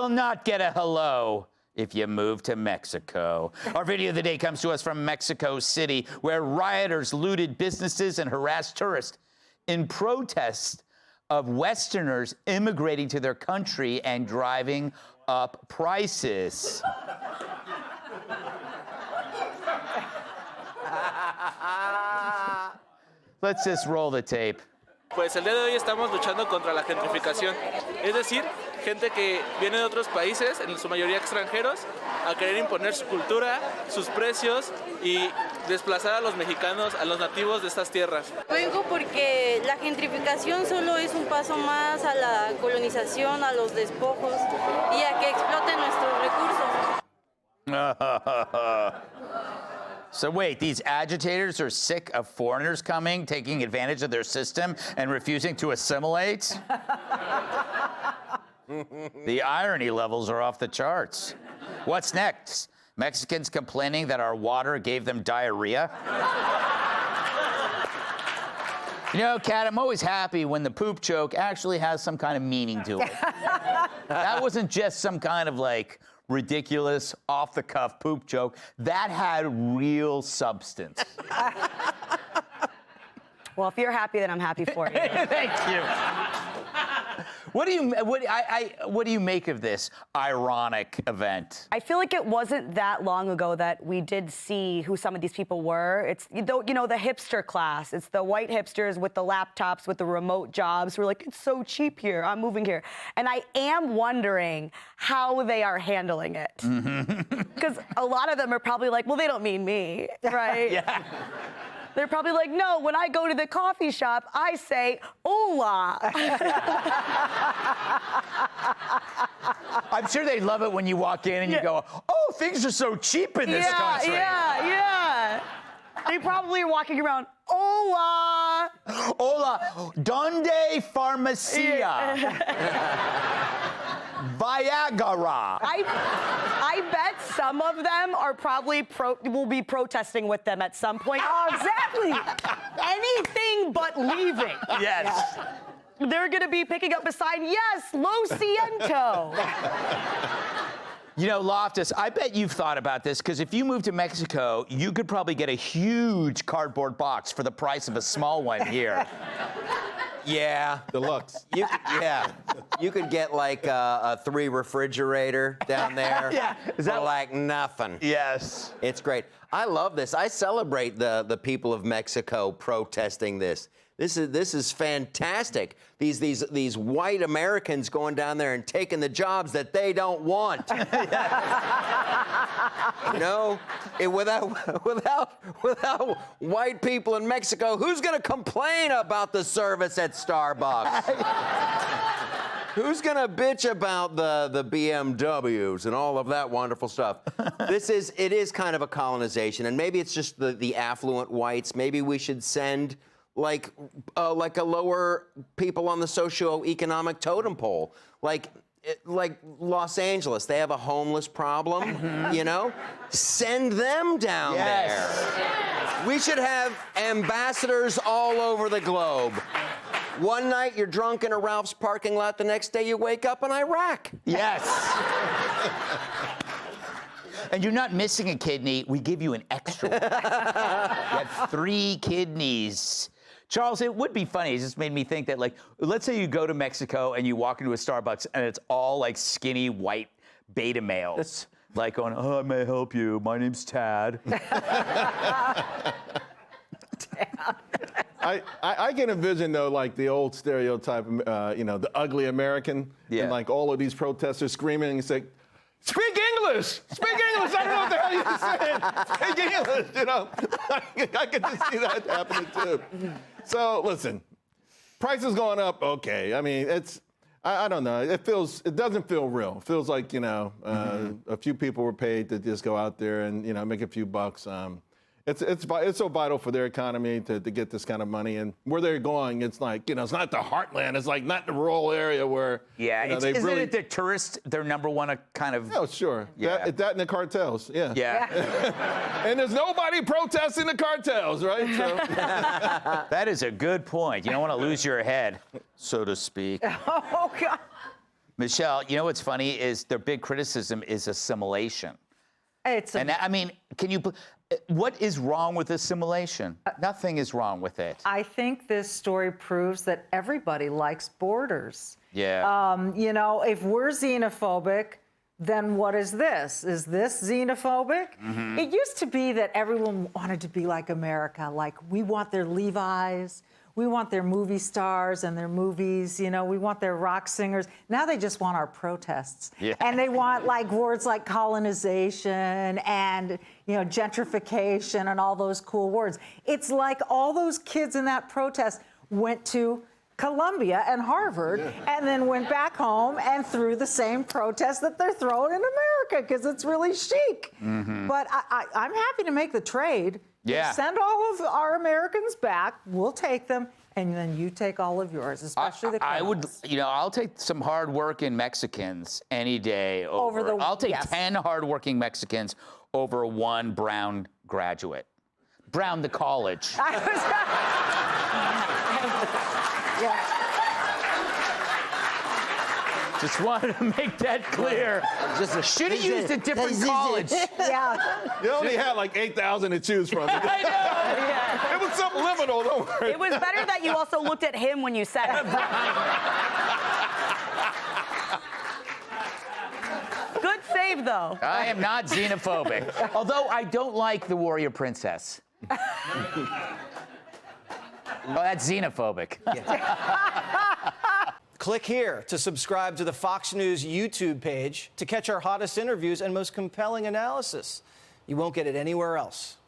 will not get a hello if you move to Mexico. Our video of the day comes to us from Mexico City, where rioters looted businesses and harassed tourists in protest of Westerners immigrating to their country and driving up prices. Let's just roll the tape. Pues el día de hoy estamos luchando contra la gentrificación, es decir, gente que viene de otros países, en su mayoría extranjeros, a querer imponer su cultura, sus precios y desplazar a los mexicanos, a los nativos de estas tierras. Vengo porque la gentrificación solo es un paso más a la colonización, a los despojos y a que exploten nuestros recursos. So wait, these agitators are sick of foreigners coming, taking advantage of their system, and refusing to assimilate? The irony levels are off the charts. What's next? Mexicans complaining that our water gave them diarrhea? You know, Kat, I'm always happy when the poop joke actually has some kind of meaning to it. That wasn't just some kind of, like, ridiculous, off-the-cuff poop joke. That had real substance. Well, if you're happy, then I'm happy for you. Thank you. What do you make of this ironic event? I feel like it wasn't that long ago that we did see who some of these people were. It's, you know, the hipster class. It's the white hipsters with the laptops, with the remote jobs who are like, it's so cheap here, I'm moving here. And I am wondering how they are handling it. Because a lot of them are probably like, well, they don't mean me, right? Yeah. They're probably like, no, when I go to the coffee shop, I say, hola. I'm sure they love it when you walk in and you go, oh, things are so cheap in this country. Yeah. They probably are walking around, hola. Hola, donde farmacia? Viagra. I bet some of them are probably will be protesting with them at some point. Oh, exactly. Anything but leaving. Yes. They're going to be picking up a sign, yes, lo siento. You know, Loftus, I bet you've thought about this, because if you move to Mexico, you could probably get a huge cardboard box for the price of a small one here. Yeah. Deluxe. You could get like a 3 refrigerator down there. Yeah. Is that for like nothing? Yes. It's great. I love this. I celebrate the people of Mexico protesting this. This is fantastic. These white Americans going down there and taking the jobs that they don't want. You know, without white people in Mexico, who's going to complain about the service at Starbucks? Who's gonna bitch about the BMWs and all of that wonderful stuff? It is kind of a colonization, and maybe it's just the affluent whites. Maybe we should send like a lower people on the socioeconomic totem pole, like Los Angeles. They have a homeless problem, you know? Send them down there. We should have ambassadors all over the globe. One night you're drunk in a Ralph's parking lot, the next day you wake up in Iraq. Yes. And you're not missing a kidney, we give you an extra one. You have 3 kidneys. Charles, it would be funny. It just made me think that, like, let's say you go to Mexico and you walk into a Starbucks and it's all like skinny white beta males. Like going, oh, I may help you. My name's Tad. I can envision, though, like the old stereotype, you know, the ugly American, and like all of these protesters screaming and saying, speak English! Speak English! I don't know what the hell you're saying! Speak English, you know? I could just see that happening, too. So, listen, prices going up, okay. I mean, I don't know. It doesn't feel real. It feels like, you know, a few people were paid to just go out there and, you know, make a few bucks. It's so vital for their economy to get this kind of money, and where they're going, it's like, you know, it's not the heartland. It's like not the rural area where, you know, isn't it the tourists, their number one kind of? Oh, sure. Yeah. That and the cartels. Yeah. And there's nobody protesting the cartels, right? So. That is a good point. You don't want to lose your head, so to speak. Oh, God. Michelle, you know what's funny is their big criticism is assimilation. And I mean, what is wrong with assimilation? Nothing is wrong with it. I think this story proves that everybody likes borders. Yeah. You know, if we're xenophobic, then what is this? Is this xenophobic? Mm-hmm. It used to be that everyone wanted to be like America. Like, we want their Levi's. We want their movie stars and their movies, you know, we want their rock singers. Now they just want our protests. Yeah. And they want like words like colonization and, you know, gentrification and all those cool words. It's like all those kids in that protest went to Columbia and Harvard and then went back home and threw the same protest that they're throwing in America because it's really chic. Mm-hmm. But I'm happy to make the trade. Yeah. Send all of our Americans back. We'll take them, and then you take all of yours, especially the criminals. I would, you know, I'll take some hard-working Mexicans any day over. I'll take 10 hard-working Mexicans over one brown graduate. Brown the college. Yeah. Just wanted to make that clear. Should have used a different college. Yeah. You only had like 8,000 to choose from. I know. It was subliminal, don't worry. It was better that you also looked at him when you said it. Good save, though. I am not xenophobic. Although I don't like the warrior princess. Oh, that's xenophobic. Click here to subscribe to the Fox News YouTube page to catch our hottest interviews and most compelling analysis. You won't get it anywhere else.